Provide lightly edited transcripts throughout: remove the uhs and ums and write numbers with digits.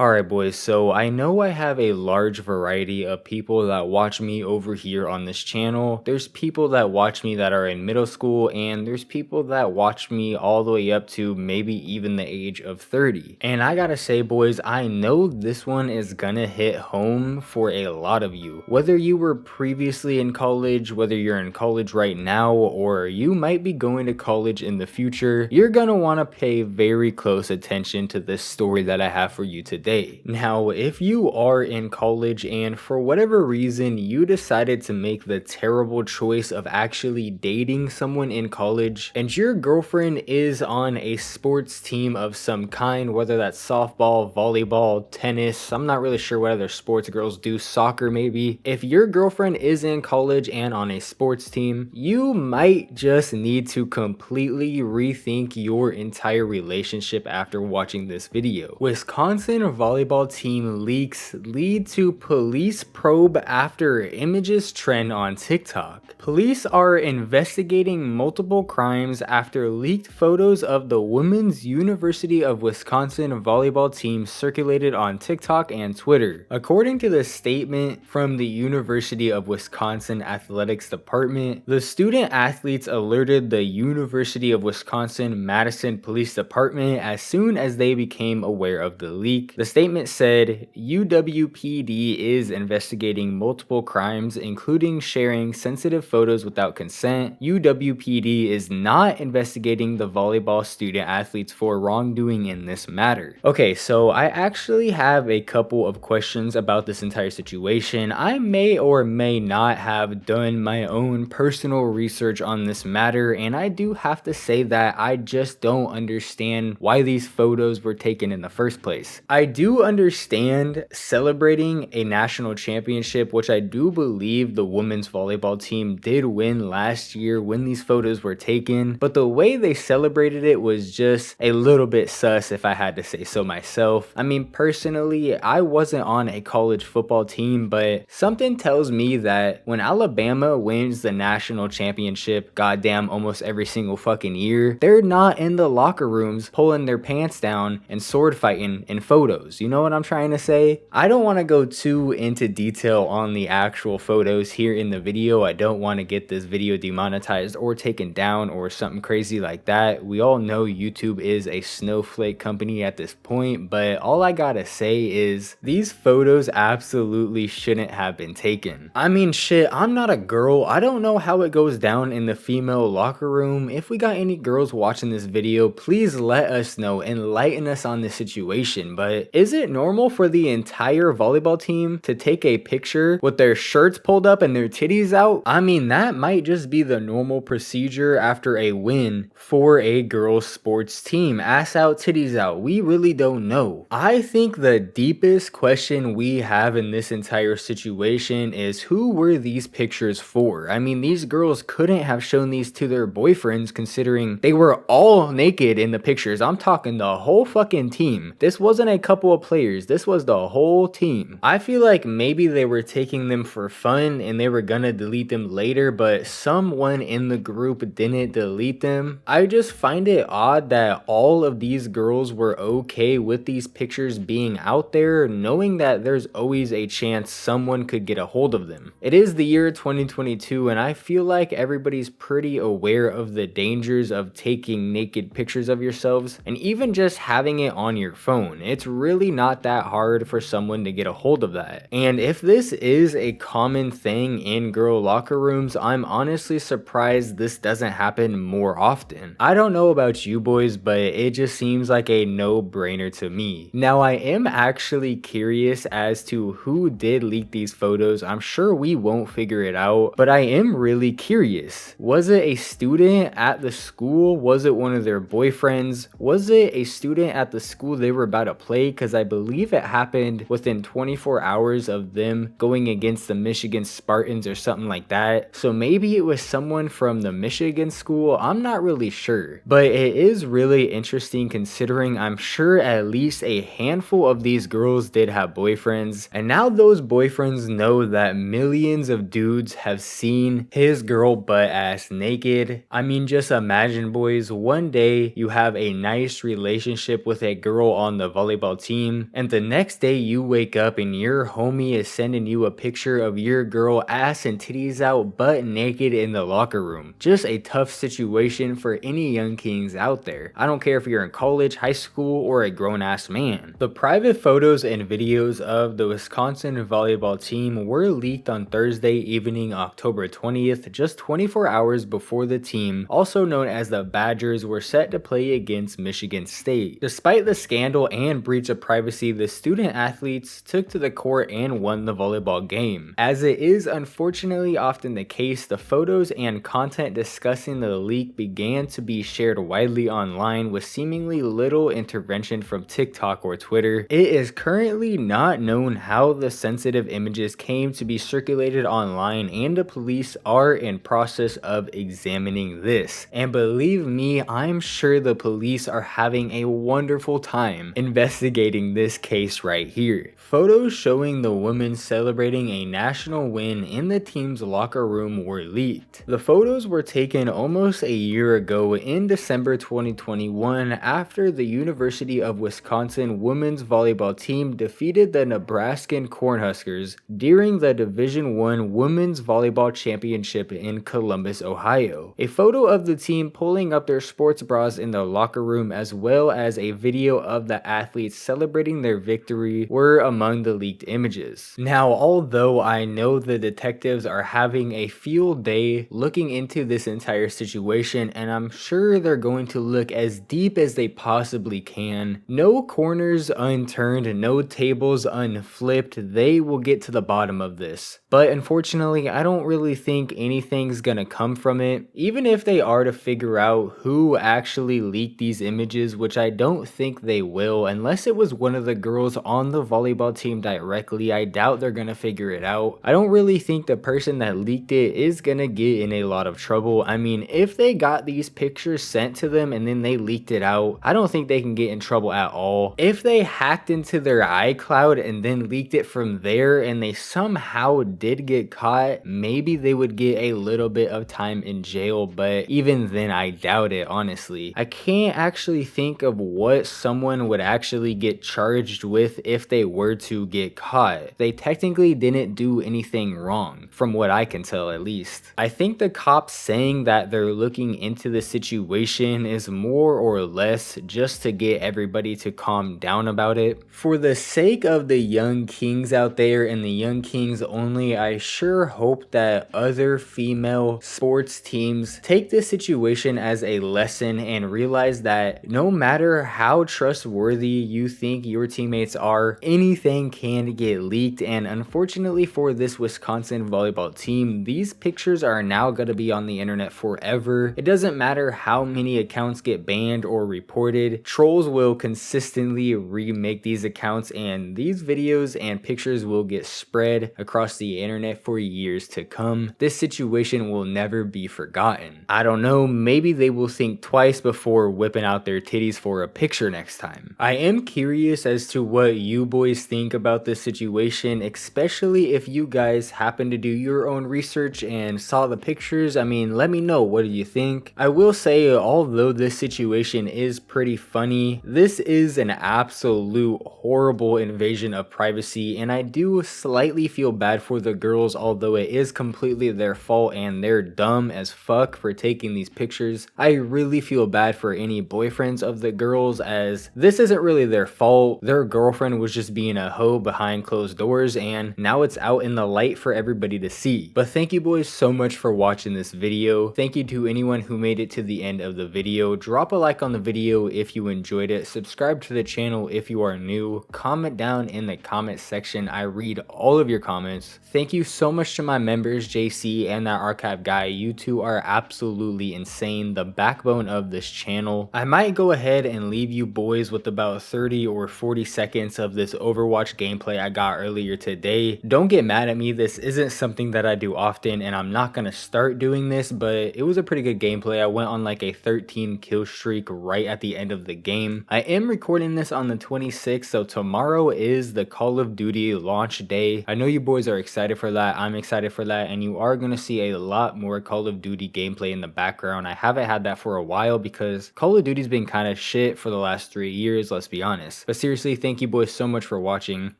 Alright boys, so I know I have a large variety of people that watch me over here on this channel. There's people that watch me that are in middle school, and there's people that watch me all the way up to maybe even the age of 30. And I gotta say boys, I know this one is gonna hit home for a lot of you. Whether you were previously in college, whether you're in college right now, or you might be going to college in the future, you're gonna wanna pay very close attention to this story that I have for you today. Now, if you are in college and for whatever reason you decided to make the terrible choice of actually dating someone in college, and your girlfriend is on a sports team of some kind, whether that's softball, volleyball, tennis, I'm not really sure what other sports girls do, soccer maybe. If your girlfriend is in college and on a sports team, you might just need to completely rethink your entire relationship after watching this video. Wisconsin volleyball team leaks lead to police probe after images trend on TikTok. Police are investigating multiple crimes after leaked photos of the Women's University of Wisconsin volleyball team circulated on TikTok and Twitter. According to the statement from the University of Wisconsin Athletics Department, the student athletes alerted the University of Wisconsin-Madison Police Department as soon as they became aware of the leak. The statement said, UWPD is investigating multiple crimes, including sharing sensitive photos without consent. UWPD is not investigating the volleyball student athletes for wrongdoing in this matter. Okay, so I actually have a couple of questions about this entire situation. I may or may not have done my own personal research on this matter, and I do have to say that I just don't understand why these photos were taken in the first place. I do understand celebrating a national championship, which I do believe the women's volleyball team did win last year when these photos were taken, but the way they celebrated it was just a little bit sus, if I had to say so myself. I mean, personally, I wasn't on a college football team, but something tells me that when Alabama wins the national championship, goddamn almost every single fucking year, they're not in the locker rooms pulling their pants down and sword fighting in photos. You know what I'm trying to say? I don't want to go too into detail on the actual photos here in the video. I don't want to get this video demonetized or taken down or something crazy like that. We all know YouTube is a snowflake company at this point, but all I gotta say is these photos absolutely shouldn't have been taken. I mean, shit, I'm not a girl. I don't know how it goes down in the female locker room. If we got any girls watching this video, please let us know, enlighten us on this situation. But is it normal for the entire volleyball team to take a picture with their shirts pulled up and their titties out? I mean, that might just be the normal procedure after a win for a girls sports team. Ass out, titties out. We really don't know. I think the deepest question we have in this entire situation is, who were these pictures for? I mean, these girls couldn't have shown these to their boyfriends considering they were all naked in the pictures. I'm talking the whole fucking team. This wasn't a couple of players. This was the whole team. I feel like maybe they were taking them for fun and they were gonna delete them later, but someone in the group didn't delete them. I just find it odd that all of these girls were okay with these pictures being out there, knowing that there's always a chance someone could get a hold of them. It is the year 2022, and I feel like everybody's pretty aware of the dangers of taking naked pictures of yourselves and even just having it on your phone. It's really not that hard for someone to get a hold of that. And if this is a common thing in girl locker rooms, I'm honestly surprised this doesn't happen more often. I don't know about you boys, but it just seems like a no-brainer to me. Now, I am actually curious as to who did leak these photos. I'm sure we won't figure it out, but I am really curious. Was it a student at the school? Was it one of their boyfriends? Was it a student at the school they were about to play? Because I believe it happened within 24 hours of them going against the Michigan Spartans or something like that. So maybe it was someone from the Michigan school. I'm not really sure, but it is really interesting considering I'm sure at least a handful of these girls did have boyfriends, and now those boyfriends know that millions of dudes have seen his girl butt ass naked. I mean, just imagine boys, one day you have a nice relationship with a girl on the volleyball team, and the next day you wake up and your homie is sending you a picture of your girl ass and titties out butt naked in the locker room. Just a tough situation for any young kings out there. I don't care if you're in college, high school, or a grown-ass man. The private photos and videos of the Wisconsin volleyball team were leaked on Thursday evening, October 20th, just 24 hours before the team, also known as the Badgers, were set to play against Michigan State. Despite the scandal and breach of privacy, the student athletes took to the court and won the volleyball game. As it is unfortunately often the case, the photos and content discussing the leak began to be shared widely online with seemingly little intervention from TikTok or Twitter. It is currently not known how the sensitive images came to be circulated online, and the police are in process of examining this. And believe me, I'm sure the police are having a wonderful time investigating this case right here. Photos showing the women celebrating a national win in the team's locker room were leaked. The photos were taken almost a year ago in December 2021 after the University of Wisconsin women's volleyball team defeated the Nebraskan Cornhuskers during the Division I Women's Volleyball Championship in Columbus, Ohio. A photo of the team pulling up their sports bras in the locker room, as well as a video of the athletes celebrating their victory, were among the leaked images. Now, although I know the detectives are having a field day looking into this entire situation, and I'm sure they're going to look as deep as they possibly can, no corners unturned, no tables unflipped, they will get to the bottom of this. But unfortunately, I don't really think anything's gonna come from it. Even if they are to figure out who actually leaked these images, which I don't think they will, unless it was one of the girls on the volleyball team directly, I doubt they're gonna figure it out. I don't really think the person that leaked it is gonna get in a lot of trouble. I mean, if they got these pictures sent to them and then they leaked it out, I don't think they can get in trouble at all. If they hacked into their iCloud and then leaked it from there and they somehow did get caught, maybe they would get a little bit of time in jail, but even then I doubt it, honestly. I can't actually think of what someone would actually get charged with if they were to get caught. They technically didn't do anything wrong, from what I can tell at least. I think the cops saying that they're looking into the situation is more or less just to get everybody to calm down about it. For the sake of the young kings out there and the young kings only, I sure hope that other female sports teams take this situation as a lesson and realize that no matter how trustworthy you think your teammates are, anything can get leaked. And unfortunately for this Wisconsin volleyball team, these pictures are now going to be on the internet forever. It doesn't matter how many accounts get banned or reported, trolls will consistently remake these accounts, and these videos and pictures will get spread across the internet for years to come. This situation will never be forgotten. I don't know, maybe they will think twice before whipping out their titties for a picture next time. I am curious as to what you boys think about this situation, especially if you guys happen to do your own research and saw the pictures. I mean, let me know, what do you think? I will say, although this situation is pretty funny, this is an absolute horrible invasion of privacy, and I do slightly feel bad for the girls, although it is completely their fault and they're dumb as fuck for taking these pictures. I really feel bad for any boyfriends of the girls, as this isn't really their fault. Their girlfriend was just being a hoe behind closed doors, and now it's out in the light for everybody to see. But thank you boys so much for watching this video. Thank you to anyone who made it to the end of the video. Drop a like on the video if you enjoyed it. Subscribe to the channel if you are new. Comment down in the comment section. I read all of your comments. Thank you so much to my members, JC and that archive guy. You two are absolutely insane, the backbone of this channel. I might go ahead and leave you boys with about 30 or 40 seconds of this Overwatch gameplay I got earlier today. Don't get mad at me, this isn't something that I do often and I'm not gonna start doing this, but it was a pretty good gameplay. I went on like a 13 kill streak right at the end of the game. I am recording this on the 26th, so tomorrow is the Call of Duty launch day. I know you boys are excited for that. I'm excited for that, and you are going to see a lot more Call of Duty gameplay in the background. I haven't had that for a while because Call of Duty's been kind of shit for the last 3 years, let's be honest. awesomeness. But seriously, thank you boys so much for watching,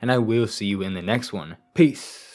and I will see you in the next one. Peace!